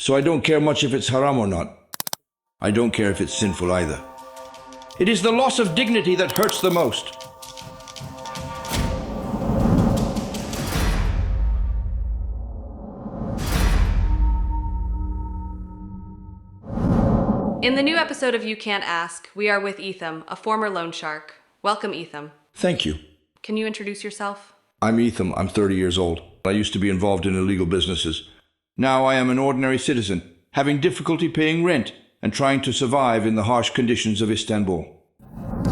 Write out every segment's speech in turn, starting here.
So I don't care much if it's haram or not. I don't care if it's sinful either. It is the loss of dignity that hurts the most. In the new episode of You Can't Ask, we are with Etham, a former loan shark. Welcome, Etham. Thank you. Can you introduce yourself? I'm Etham. I'm 30 years old. I used to be involved in illegal businesses. Now I am an ordinary citizen, having difficulty paying rent and trying to survive in the harsh conditions of Istanbul.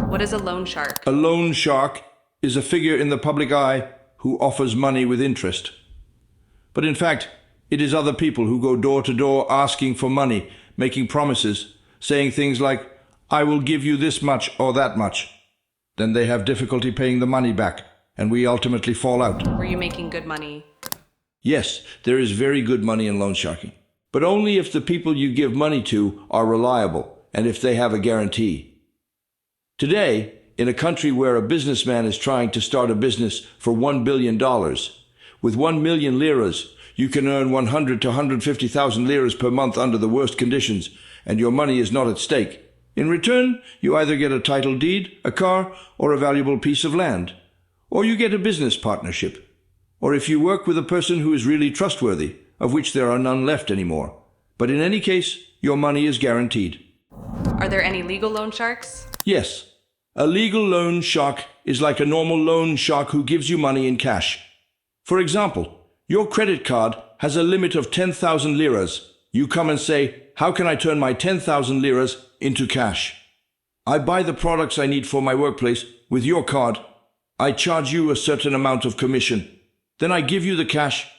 What is a loan shark? A loan shark is a figure in the public eye who offers money with interest. But in fact, it is other people who go door to door asking for money, making promises, saying things like, I will give you this much or that much. Then they have difficulty paying the money back, and we ultimately fall out. Were you making good money? Yes, there is very good money in loan sharking, but only if the people you give money to are reliable and if they have a guarantee. Today, in a country where a businessman is trying to start a business for $1 billion, with 1 million liras, you can earn 100 to 150,000 liras per month under the worst conditions, and your money is not at stake. In return, you either get a title deed, a car, or a valuable piece of land. Or you get a business partnership. Or if you work with a person who is really trustworthy, of which there are none left anymore. But in any case, your money is guaranteed. Are there any legal loan sharks? Yes. A legal loan shark is like a normal loan shark who gives you money in cash. For example, your credit card has a limit of 10,000 liras. You come and say, how can I turn my 10,000 liras into cash? I buy the products I need for my workplace with your card. I charge you a certain amount of commission. Then I give you the cash,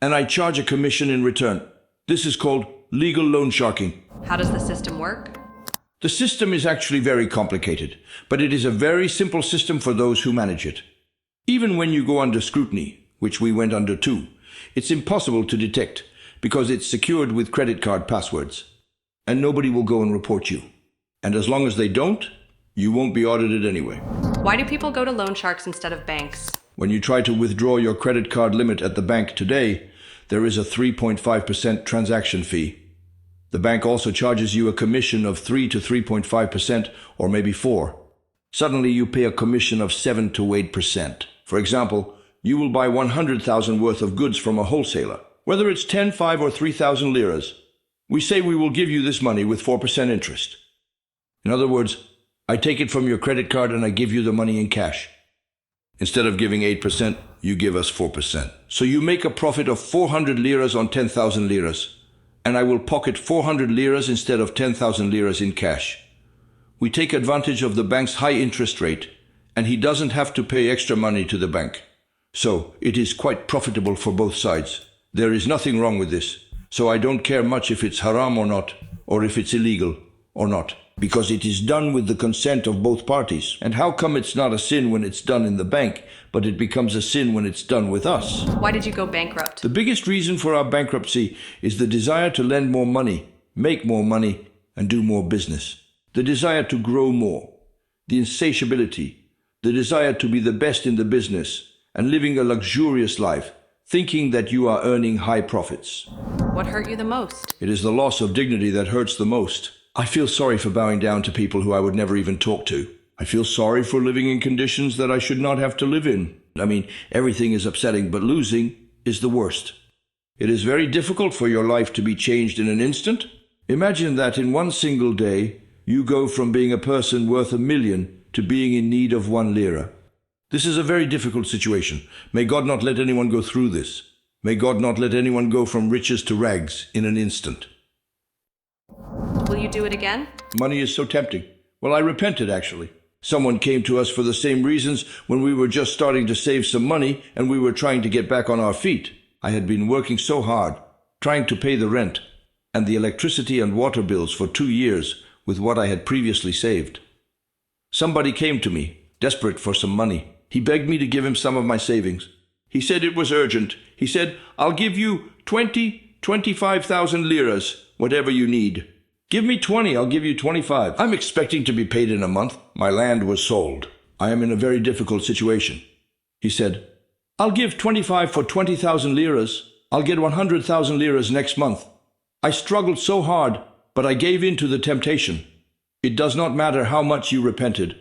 and I charge a commission in return. This is called legal loan sharking. How does the system work? The system is actually very complicated, but it is a very simple system for those who manage it. Even when you go under scrutiny, which we went under too, it's impossible to detect because it's secured with credit card passwords. And nobody will go and report you. And as long as they don't, you won't be audited anyway. Why do people go to loan sharks instead of banks? When you try to withdraw your credit card limit at the bank today, there is a 3.5% transaction fee. The bank also charges you a commission of 3 to 3.5% or maybe 4. Suddenly you pay a commission of 7 to 8%. For example, you will buy 100,000 worth of goods from a wholesaler, whether it's 10, 5 or 3,000 liras. We say we will give you this money with 4% interest. In other words, I take it from your credit card and I give you the money in cash. Instead of giving 8%, you give us 4%. So you make a profit of 400 liras on 10,000 liras. And I will pocket 400 liras instead of 10,000 liras in cash. We take advantage of the bank's high interest rate, and he doesn't have to pay extra money to the bank. So it is quite profitable for both sides. There is nothing wrong with this. So I don't care much if it's haram or not, or if it's illegal or not, because it is done with the consent of both parties. And how come it's not a sin when it's done in the bank, but it becomes a sin when it's done with us? Why did you go bankrupt? The biggest reason for our bankruptcy is the desire to lend more money, make more money, and do more business. The desire to grow more, the insatiability, the desire to be the best in the business, and living a luxurious life, thinking that you are earning high profits. What hurt you the most? It is the loss of dignity that hurts the most. I feel sorry for bowing down to people who I would never even talk to. I feel sorry for living in conditions that I should not have to live in. I mean, everything is upsetting, but losing is the worst. It is very difficult for your life to be changed in an instant. Imagine that in one single day, you go from being a person worth 1 million to being in need of 1 lira. This is a very difficult situation. May God not let anyone go through this. May God not let anyone go from riches to rags in an instant. Will you do it again? Money is so tempting. Well, I repented, actually. Someone came to us for the same reasons when we were just starting to save some money and we were trying to get back on our feet. I had been working so hard, trying to pay the rent and the electricity and water bills for 2 years with what I had previously saved. Somebody came to me, desperate for some money. He begged me to give him some of my savings. He said it was urgent. He said, I'll give you 25,000 liras, whatever you need. Give me 20, I'll give you 25. I'm expecting to be paid in a month. My land was sold. I am in a very difficult situation. He said, I'll give 25 for 20,000 liras. I'll get 100,000 liras next month. I struggled so hard, but I gave in to the temptation. It does not matter how much you repented.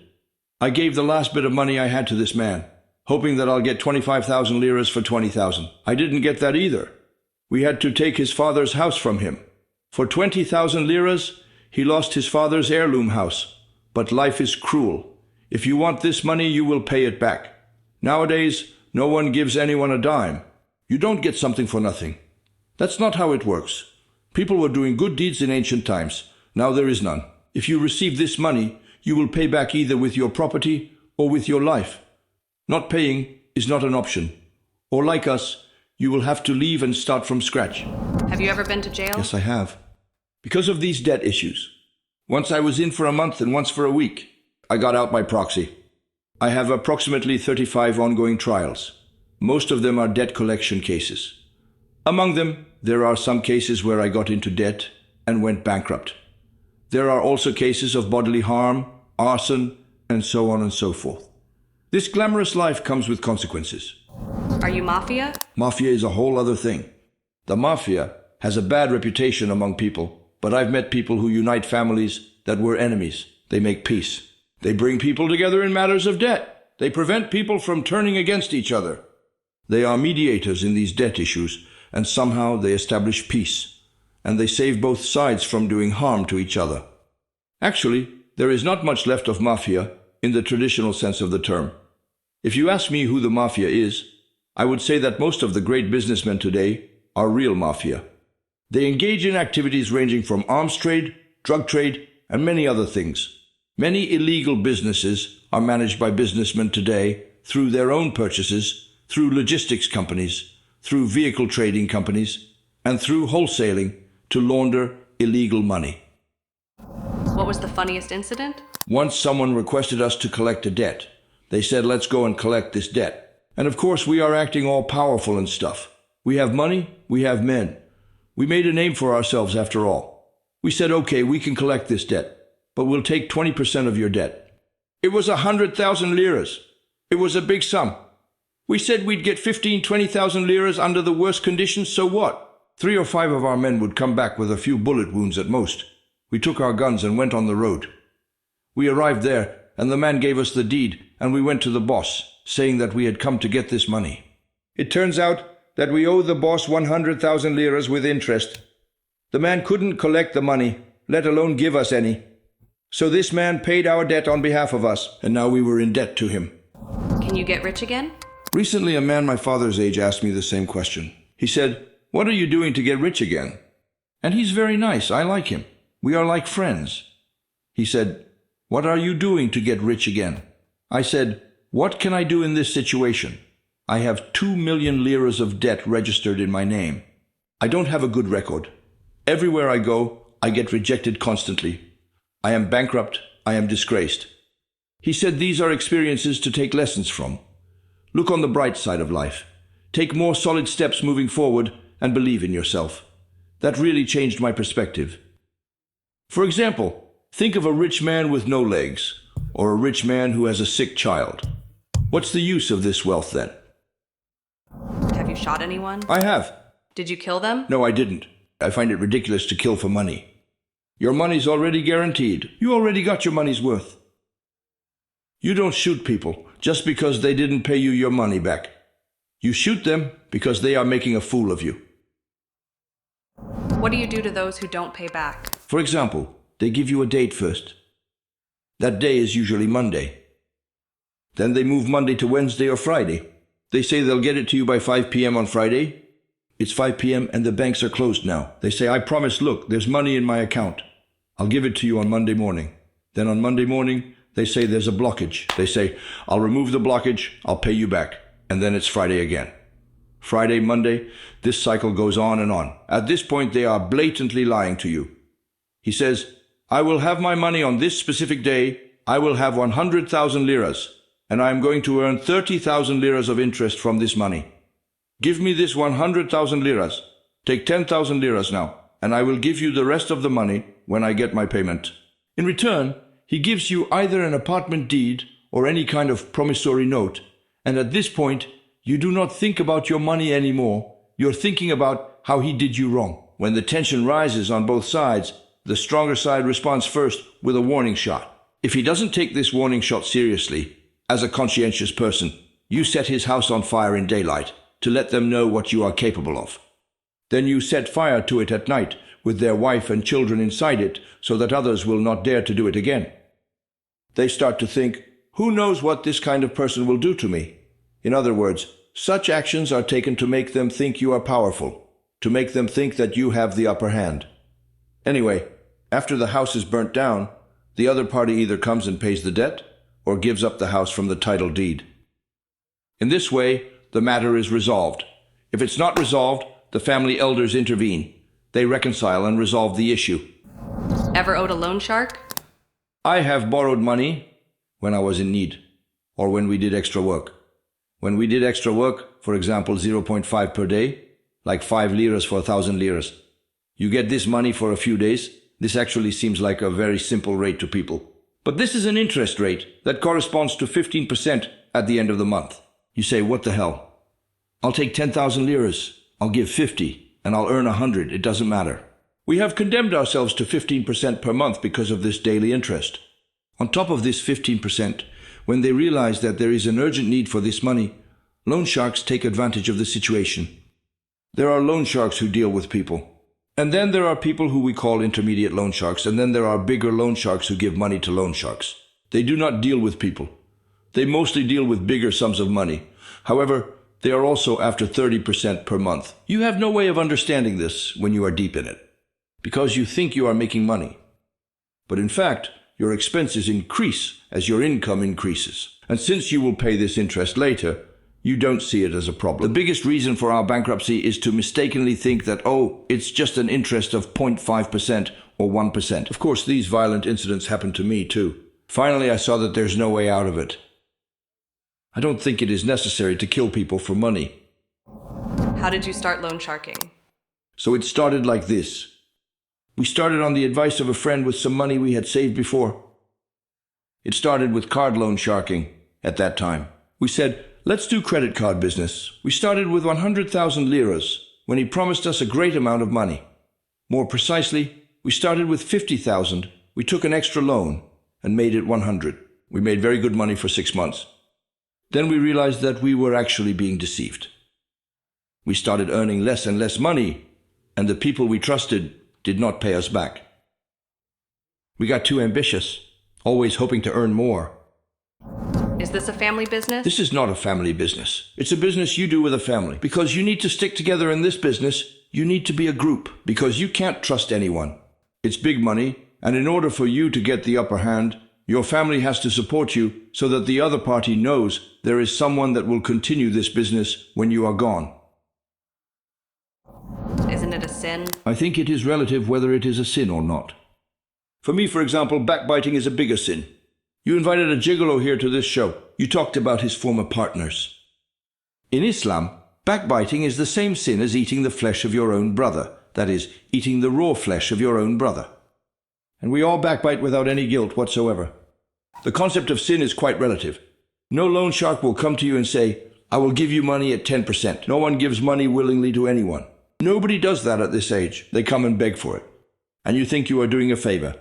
I gave the last bit of money I had to this man, hoping that I'll get 25,000 liras for 20,000. I didn't get that either. We had to take his father's house from him. For 20,000 liras, he lost his father's heirloom house. But life is cruel. If you want this money, you will pay it back. Nowadays, no one gives anyone a dime. You don't get something for nothing. That's not how it works. People were doing good deeds in ancient times. Now there is none. If you receive this money, you will pay back either with your property or with your life. Not paying is not an option. Or like us, you will have to leave and start from scratch. Have you ever been to jail? Yes, I have. Because of these debt issues. Once I was in for a month and once for a week. I got out by proxy. I have approximately 35 ongoing trials. Most of them are debt collection cases. Among them, there are some cases where I got into debt and went bankrupt. There are also cases of bodily harm, arson, and so on and so forth. This glamorous life comes with consequences. Are you mafia? Mafia is a whole other thing. The mafia has a bad reputation among people, but I've met people who unite families that were enemies. They make peace. They bring people together in matters of debt. They prevent people from turning against each other. They are mediators in these debt issues, and somehow they establish peace. And they save both sides from doing harm to each other. Actually, there is not much left of mafia in the traditional sense of the term. If you ask me who the mafia is, I would say that most of the great businessmen today are real mafia. They engage in activities ranging from arms trade, drug trade, and many other things. Many illegal businesses are managed by businessmen today through their own purchases, through logistics companies, through vehicle trading companies, and through wholesaling to launder illegal money. What was the funniest incident? Once someone requested us to collect a debt. They said, let's go and collect this debt. And of course, we are acting all powerful and stuff. We have money, we have men. We made a name for ourselves after all. We said, okay, we can collect this debt, but we'll take 20% of your debt. It was 100,000 liras. It was a big sum. We said we'd get 20,000 liras under the worst conditions, so what? 3 or 5 of our men would come back with a few bullet wounds at most. We took our guns and went on the road. We arrived there, and the man gave us the deed, and we went to the boss, saying that we had come to get this money. It turns out that we owe the boss 100,000 liras with interest. The man couldn't collect the money, let alone give us any. So this man paid our debt on behalf of us, and now we were in debt to him. Can you get rich again? Recently, a man my father's age asked me the same question. He said, "What are you doing to get rich again?" And he's very nice. I like him. We are like friends. He said, "What are you doing to get rich again?" I said, "What can I do in this situation? I have 2 million liras of debt registered in my name. I don't have a good record. Everywhere I go, I get rejected constantly. I am bankrupt. I am disgraced." He said these are experiences to take lessons from. Look on the bright side of life. Take more solid steps moving forward and believe in yourself. That really changed my perspective. For example, think of a rich man with no legs, or a rich man who has a sick child. What's the use of this wealth then? Have you shot anyone? I have. Did you kill them? No, I didn't. I find it ridiculous to kill for money. Your money's already guaranteed. You already got your money's worth. You don't shoot people just because they didn't pay you your money back. You shoot them because they are making a fool of you. What do you do to those who don't pay back? For example, they give you a date first. That day is usually Monday. Then they move Monday to Wednesday or Friday. They say they'll get it to you by 5 p.m. on Friday. It's 5 p.m. and the banks are closed now. They say, "I promise, look, there's money in my account. I'll give it to you on Monday morning." Then on Monday morning, they say there's a blockage. They say, "I'll remove the blockage, I'll pay you back." And then it's Friday again. Friday, Monday, this cycle goes on and on. At this point, they are blatantly lying to you. He says, "I will have my money on this specific day. I will have 100,000 liras, and I am going to earn 30,000 liras of interest from this money. Give me this 100,000 liras. Take 10,000 liras now, and I will give you the rest of the money when I get my payment." In return, he gives you either an apartment deed or any kind of promissory note, and at this point, you do not think about your money anymore. You're thinking about how he did you wrong. When the tension rises on both sides, the stronger side responds first with a warning shot. If he doesn't take this warning shot seriously, as a conscientious person, you set his house on fire in daylight to let them know what you are capable of. Then you set fire to it at night with their wife and children inside it so that others will not dare to do it again. They start to think, who knows what this kind of person will do to me? In other words, such actions are taken to make them think you are powerful, to make them think that you have the upper hand. Anyway, after the house is burnt down, the other party either comes and pays the debt or gives up the house from the title deed. In this way, the matter is resolved. If it's not resolved, the family elders intervene. They reconcile and resolve the issue. Ever owed a loan shark? I have borrowed money when I was in need, or when we did extra work. When we did extra work, for example, 0.5 per day, like 5 liras for 1,000 liras. You get this money for a few days. This actually seems like a very simple rate to people. But this is an interest rate that corresponds to 15% at the end of the month. You say, what the hell? I'll take 10,000 liras. I'll give 50, and I'll earn 100. It doesn't matter. We have condemned ourselves to 15% per month because of this daily interest. On top of this 15%, when they realize that there is an urgent need for this money, loan sharks take advantage of the situation. There are loan sharks who deal with people. And then there are people who we call intermediate loan sharks, and then there are bigger loan sharks who give money to loan sharks. They do not deal with people. They mostly deal with bigger sums of money. However, they are also after 30% per month. You have no way of understanding this when you are deep in it, because you think you are making money. But in fact, your expenses increase as your income increases. And since you will pay this interest later, you don't see it as a problem. The biggest reason for our bankruptcy is to mistakenly think that, oh, it's just an interest of 0.5% or 1%. Of course, these violent incidents happen to me too. Finally, I saw that there's no way out of it. I don't think it is necessary to kill people for money. How did you start loan sharking? So it started like this. We started on the advice of a friend with some money we had saved before. It started with card loan sharking at that time. We said, let's do credit card business. We started with 100,000 liras when he promised us a great amount of money. More precisely, we started with 50,000. We took an extra loan and made it 100. We made very good money for 6 months. Then we realized that we were actually being deceived. We started earning less and less money, and the people we trusted did not pay us back. We got too ambitious, always hoping to earn more. Is this a family business? This is not a family business. It's a business you do with a family. Because you need to stick together in this business, you need to be a group, because you can't trust anyone. It's big money, and in order for you to get the upper hand, your family has to support you so that the other party knows there is someone that will continue this business when you are gone. Isn't it a sin? I think it is relative whether it is a sin or not. For me, for example, backbiting is a bigger sin. You invited a gigolo here to this show. You talked about his former partners. In Islam, backbiting is the same sin as eating the flesh of your own brother. That is, eating the raw flesh of your own brother. And we all backbite without any guilt whatsoever. The concept of sin is quite relative. No loan shark will come to you and say, I will give you money at 10%. No one gives money willingly to anyone. Nobody does that at this age. They come and beg for it. And you think you are doing a favor.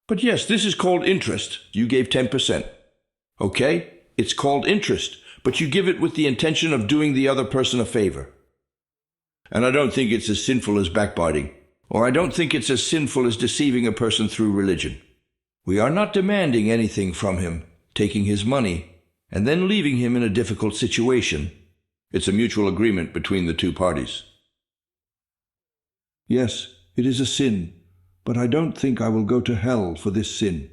But yes, this is called interest. You gave 10%. Okay, it's called interest, but you give it with the intention of doing the other person a favor. And I don't think it's as sinful as backbiting, or I don't think it's as sinful as deceiving a person through religion. We are not demanding anything from him, taking his money, and then leaving him in a difficult situation. It's a mutual agreement between the two parties. Yes, it is a sin, but I don't think I will go to hell for this sin.